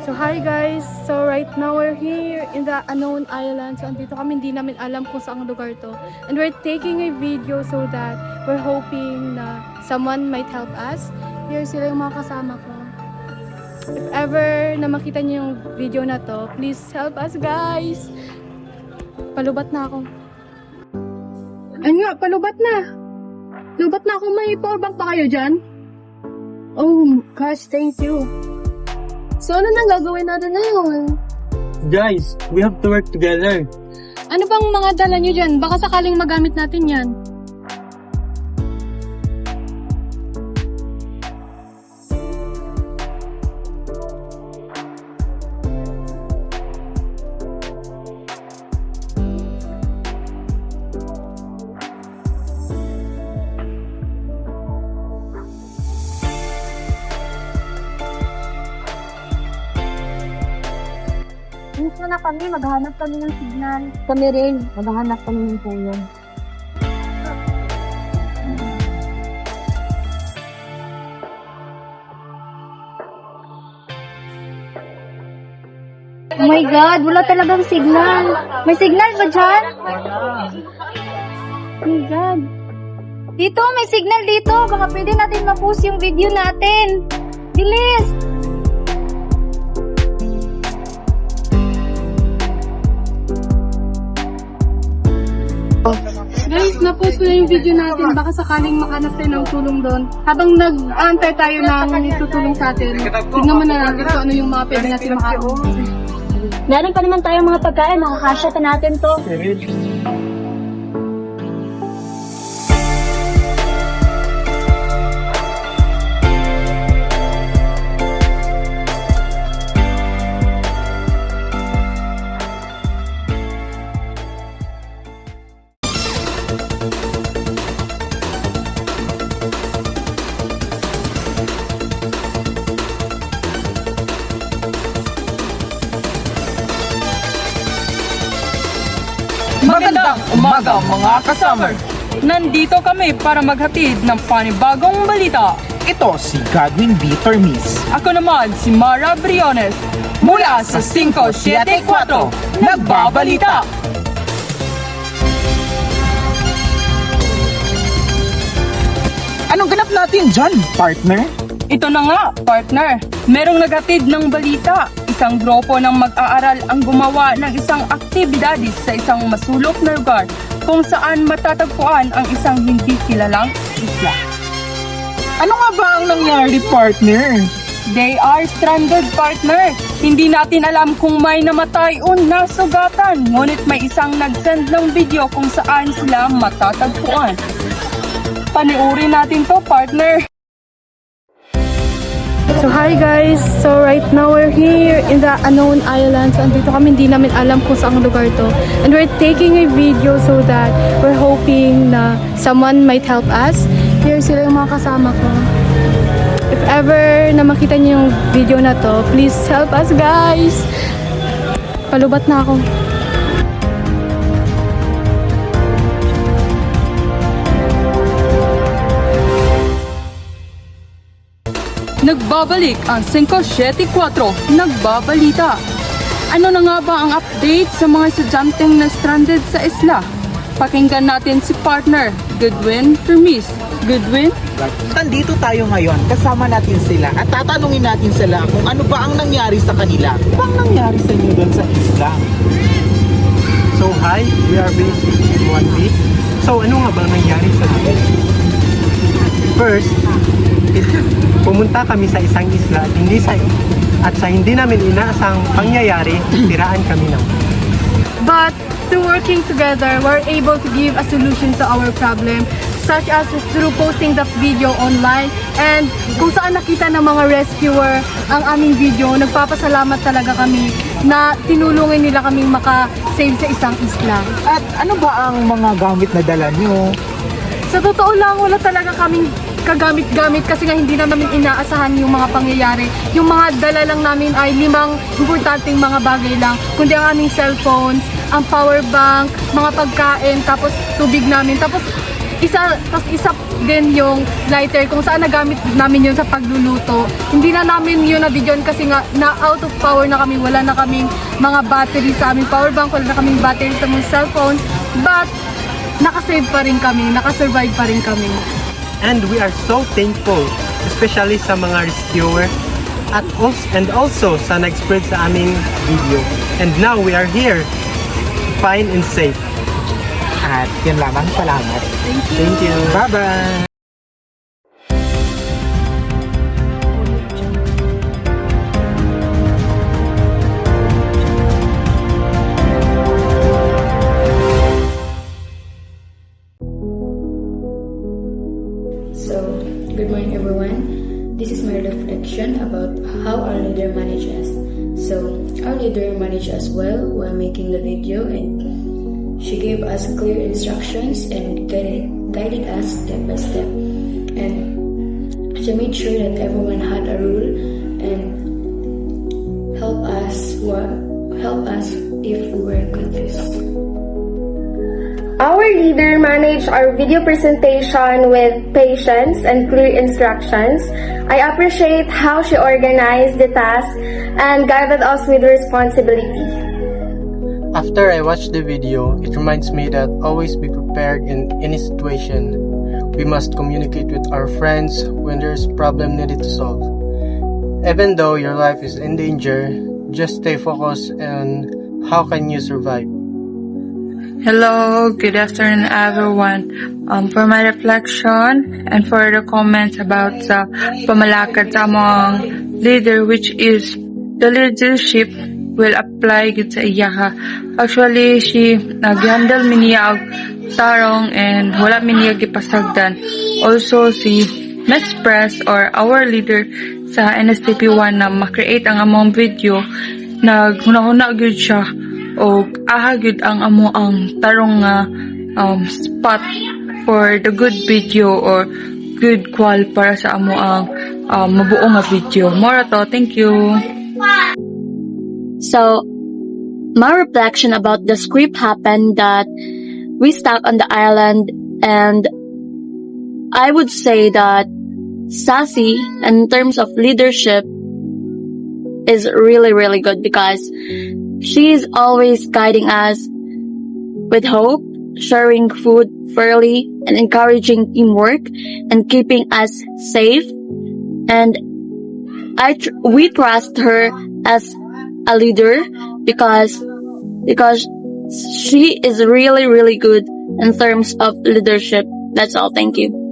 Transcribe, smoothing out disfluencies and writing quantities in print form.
So hi guys, so right now we're here in the unknown island. So andito kami, hindi namin alam kung saang lugar to. And we're taking a video so that we're hoping na someone might help us. Here sila yung mga kasama ko. If ever na makita niyo yung video na to, please help us guys. Palubat na ako. Ayun nga, palubat na. Lubat na ako, may powerbank pa kayo dyan? Oh gosh, thank you. So, ano nang gagawin natin ngayon? Guys, we have to work together. Ano bang mga dala nyo dyan? Baka sakaling magamit natin yan. Dito na kami, maghanap kami ng signal. Kami rin, maghanap kami ng tulong. Oh my God, wala talagang signal. May signal ba dyan? Oh my God. Dito, may signal dito. Baka pwede natin ma-post yung video natin. Bilis! Guys, na-post ko na yung video natin. Baka sakaling makanap tayo ng tulong doon. Habang nag-aantay tayo ng itutulong sa atin, tignan mo na natin kung ano yung mga pwede natin makaroon. Meron pa naman tayong mga pagkain. Makakasya pa natin to. Magandang umaga mga kasummer! Nandito kami para maghatid ng panibagong balita. Ito si Godwin B. Termis. Ako naman si Mara Briones mula sa 574 Nagbabalita. Anong ganap natin dyan, partner? Ito na nga, partner. Merong naghatid ng balita. Isang grupo ng mag-aaral ang gumawa ng isang aktibidades sa isang masulok na lugar kung saan matatagpuan ang isang hindi kilalang isla. Ano nga ba ang nangyari, partner? They are stranded, partner. Hindi natin alam kung may namatay o nasugatan, ngunit may isang nag-send ng video kung saan sila matatagpuan. Paniuri natin to, partner. So hi guys, so right now we're here in the unknown island. So andito kami, hindi namin alam kung saang lugar to. And we're taking a video so that we're hoping na someone might help us. Here sila yung mga kasama ko. If ever na makita niyo yung video na to, please help us guys. Palubat na ako. Nagbabalik ang 574 Nagbabalita. Ano na nga ba ang update sa mga estudyanteng na stranded sa isla? Pakinggan natin si partner, Godwin Termis. Godwin? Nandito tayo ngayon, kasama natin sila at tatanungin natin sila kung ano ba ang nangyari sa kanila. Ano ba ang nangyari sa inyo doon sa isla? So hi, we are based in 1B. So ano nga ba nangyari sa atin? First, pumunta kami sa isang isla at sa hindi namin inaasang pangyayari, tiraan kami ng. But through working together, we're able to give a solution to our problem, such as through posting the video online. And kung saan nakita ng mga rescuer ang aming video, nagpapasalamat talaga kami na tinulungan nila kaming maka-save sa isang isla. At ano ba ang mga gamit na dala nyo? Sa totoo lang, wala talaga kaming kagamit-gamit kasi nga hindi na namin inaasahan yung mga pangyayari. Yung mga dala lang namin ay 5 importanteng mga bagay lang, kundi ang aming cellphones, ang power bank, mga pagkain, tapos tubig namin. Tapos isa din yung lighter kung saan nagamit namin yun sa pagluluto. Hindi na namin yun na-videoan kasi nga na out of power na kami. Wala na kaming mga battery sa aming power bank, wala na kaming battery sa mga cellphone. But nakasave pa rin kami, nakasurvive pa rin kami. And we are so thankful, especially sa mga rescuer and also sa nag-spread sa aming video. And now we are here, fine and safe. At yun lamang, salamat. Thank you. Bye-bye! So, good morning everyone. This is my reflection about how our leader managed us. So, our leader managed us well while making the video, and she gave us clear instructions and guided us step by step. And she made sure that everyone had a rule and help us if we were confused. Our leader managed our video presentation with patience and clear instructions. I appreciate how she organized the task and guided us with responsibility. After I watched the video, it reminds me that always be prepared in any situation. We must communicate with our friends when there's a problem needed to solve. Even though your life is in danger, just stay focused on how can you survive. Hello, good afternoon everyone. For my reflection and for the comments about sa pamalakad sa among leader, which is the leadership will apply gid sa iya ha. Actually, she nag-handle miniya og tarong and wala miniya gipasagdan. Also, si Miss Press or our leader sa NSTP1 na ma-create ang among video, naghuna-huna gyud siya o aha gyud ang amo ang tarong nga spot for the good video or good qual para sa amo ang mabuo nga video. More to, thank you. So, my reflection about the script happened that we stuck on the island, and I would say that Sassy, in terms of leadership, is really, really good because she is always guiding us with hope, sharing food fairly, and encouraging teamwork, and keeping us safe. And we trust her as a leader because she is really, really good in terms of leadership. That's all. Thank you.